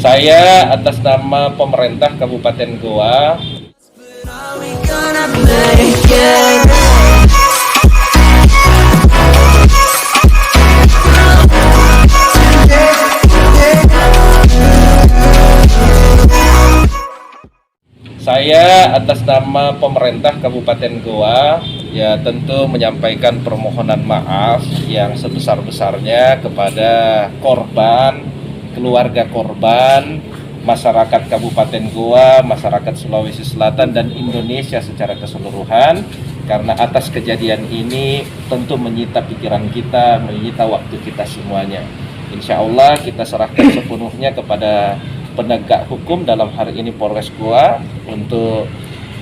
Saya atas nama pemerintah Kabupaten Goa ya tentu menyampaikan permohonan maaf yang sebesar-besarnya kepada korban, keluarga korban, masyarakat Kabupaten Goa, masyarakat Sulawesi Selatan dan Indonesia secara keseluruhan, karena atas kejadian ini tentu menyita pikiran kita, menyita waktu kita semuanya. Insya Allah kita serahkan sepenuhnya kepada penegak hukum, dalam hari ini Polres Goa, untuk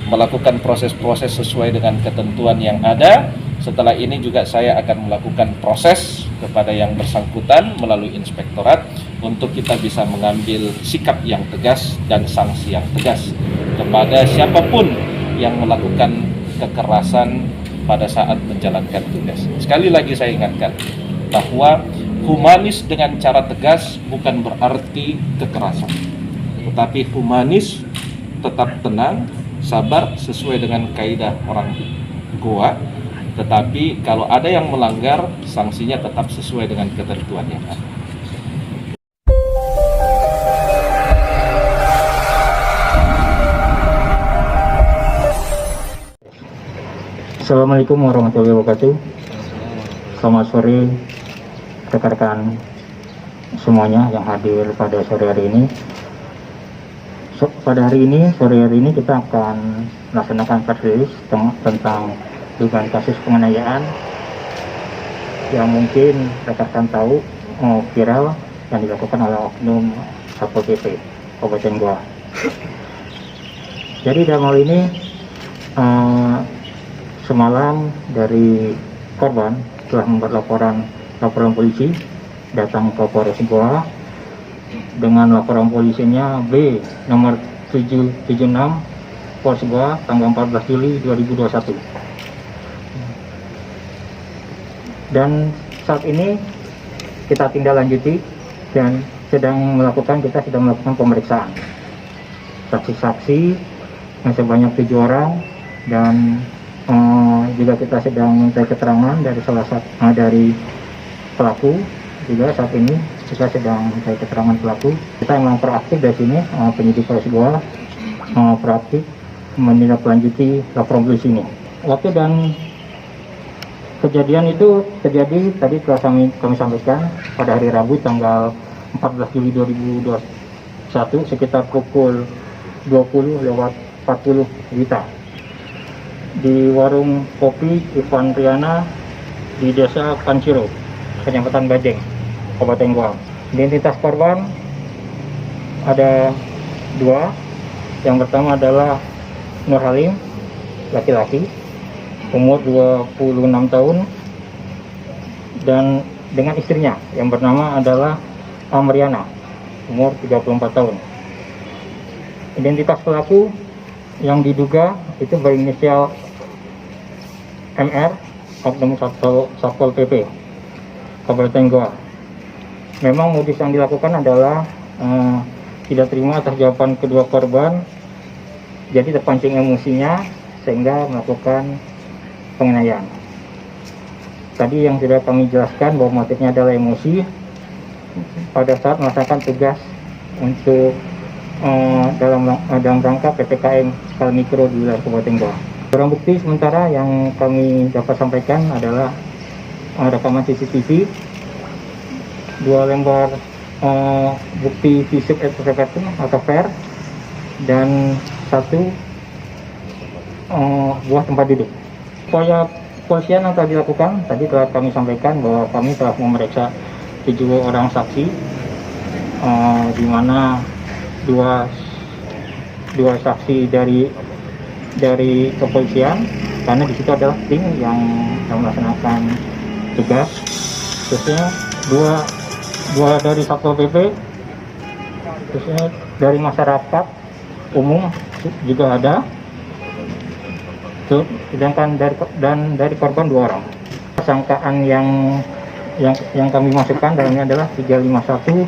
melakukan proses-proses sesuai dengan ketentuan yang ada. Setelah ini juga saya akan melakukan proses kepada yang bersangkutan melalui inspektorat untuk kita bisa mengambil sikap yang tegas dan sanksi yang tegas kepada siapapun yang melakukan kekerasan pada saat menjalankan tugas. Sekali lagi saya ingatkan bahwa humanis dengan cara tegas bukan berarti kekerasan, tetapi humanis tetap tenang, sabar sesuai dengan kaidah orang Goa. Tetapi kalau ada yang melanggar, sanksinya tetap sesuai dengan ketentuan yang ada. Assalamualaikum warahmatullahi wabarakatuh. Selamat sore rekan-rekan semuanya yang hadir pada sore hari ini. Pada sore hari ini kita akan melaksanakan press release tentang dugaan kasus penganiayaan yang mungkin rekan-rekan tahu viral yang dilakukan oleh oknum Satpol PP Kabupaten Goa. Jadi dalam hal ini semalam dari korban telah membuat laporan polisi datang ke Polres Goa dengan laporan polisinya B nomor 776 Polres Goa tanggal 14 Juli 2021. Dan saat ini kita tindak lanjuti dan kita sedang melakukan pemeriksaan saksi-saksi yang sebanyak 7 orang, dan juga kita sedang minta keterangan dari dari pelaku. Juga saat ini kita sedang minta keterangan pelaku. Kita memang proaktif dari sini, penyidik Polres Goa proaktif menindaklanjuti laporan polisi ini. Waktu dan kejadian itu terjadi tadi telah kami sampaikan pada hari Rabu tanggal 14 Juli 2021 sekitar pukul 20:40 WITA di warung kopi Ivan Riana di Desa Panciro, Kecamatan Bajeng, Kabupaten Goa. Identitas korban ada 2. Yang pertama adalah Nur Halim, laki-laki, umur 26 tahun, dan dengan istrinya yang bernama adalah Amriana, umur 34 tahun. Identitas pelaku yang diduga itu berinisial MR, oknum Satpol PP Kabupaten Goa. Memang modus yang dilakukan adalah tidak terima atas jawaban kedua korban, jadi terpancing emosinya sehingga melakukan penganiayaan. Tadi yang sudah kami jelaskan bahwa motifnya adalah emosi pada saat melaksanakan tugas untuk dalam rangka PPKM skala mikro di wilayah Kabupaten Goa. Barang bukti sementara yang kami dapat sampaikan adalah rekaman CCTV, 2 lembar bukti visum et repertum atau VER, dan 1 buah tempat duduk. Upaya polisian yang telah dilakukan tadi telah kami sampaikan bahwa kami telah memeriksa 7 orang saksi, di mana dua saksi dari kepolisian, karena di situ adalah tim yang melaksanakan tugas, khususnya dua dari Satpol PP, khususnya dari masyarakat umum juga ada. Sedangkan dari korban 2 orang. Sangkaan yang kami masukkan dalamnya adalah 351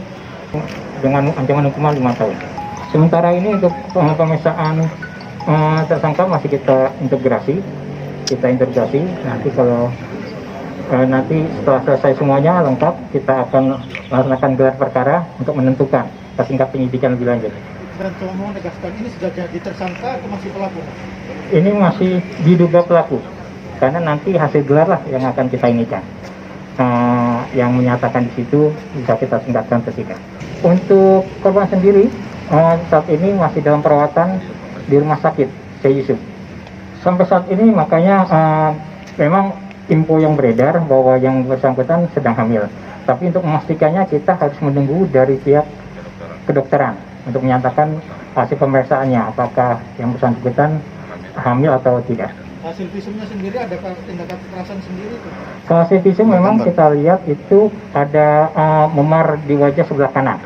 dengan ancaman hukuman 5 tahun. Sementara ini untuk pemeriksaan tersangka masih kita interogasi. Nanti kalau nanti setelah selesai semuanya lengkap, kita akan melaksanakan gelar perkara untuk menentukan tingkat penyidikan lebih lanjut. Dan kalau mau menegaskan ini sudah jadi tersangka atau masih pelaku? Ini masih diduga pelaku, karena nanti hasil gelar lah yang akan kita inikan. Yang menyatakan di situ bisa kita tingkatkan ke 3. Untuk korban sendiri saat ini masih dalam perawatan di rumah sakit Syekh Yusuf. Sampai saat ini makanya memang info yang beredar bahwa yang bersangkutan sedang hamil. Tapi untuk memastikannya kita harus menunggu dari pihak kedokteran untuk menyatakan hasil pemeriksaannya apakah yang bersangkutan hamil atau tidak. Hasil visumnya sendiri ada tindakan kekerasan sendiri tuh? Hasil visum memang kita lihat itu ada memar di wajah sebelah kanan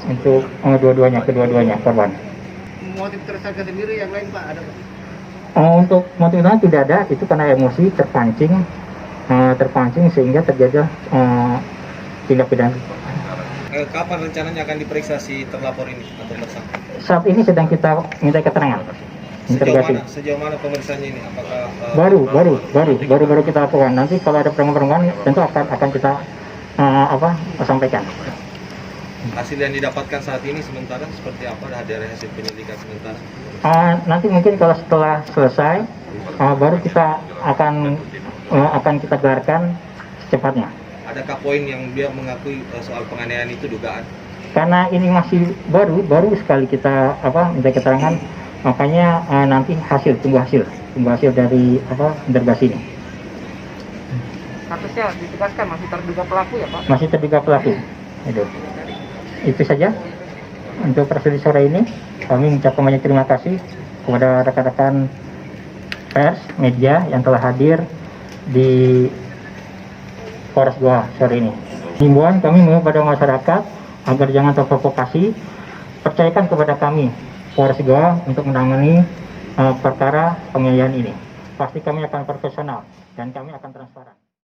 untuk kedua-duanya korban. Motif tersangka sendiri yang lain Pak ada Pak? Untuk motifnya tidak ada, itu karena emosi terpancing sehingga terjadi tindak pidana. Kapan rencananya akan diperiksa si terlapor ini atau tersangka? Saat ini sedang kita minta keterangan. Sejauh mana pemeriksaannya ini? Apakah Baru kita lakukan. Nanti kalau ada perkembangan tentu akan kita sampaikan. hasil yang didapatkan saat ini sementara seperti apa dari hasil penyelidikan sementara? Nanti mungkin kalau setelah selesai baru kita akan kita gelarkan secepatnya. Adakah poin yang dia mengakui soal penganiayaan itu dugaan? Karena ini masih baru sekali kita minta keterangan, makanya nanti tunggu hasil dari interogasi ini. Statusnya ditegaskan masih terduga pelaku ya Pak? Masih terduga pelaku. Itu saja untuk prosedur sore ini. Kami mengucapkan banyak terima kasih kepada rekan-rekan pers, media yang telah hadir di Polres Goa sore ini. Himbauan kami kepada masyarakat agar jangan terprovokasi, percayakan kepada kami Polres Goa untuk menangani perkara penganiayaan ini. Pasti kami akan profesional dan kami akan transparan.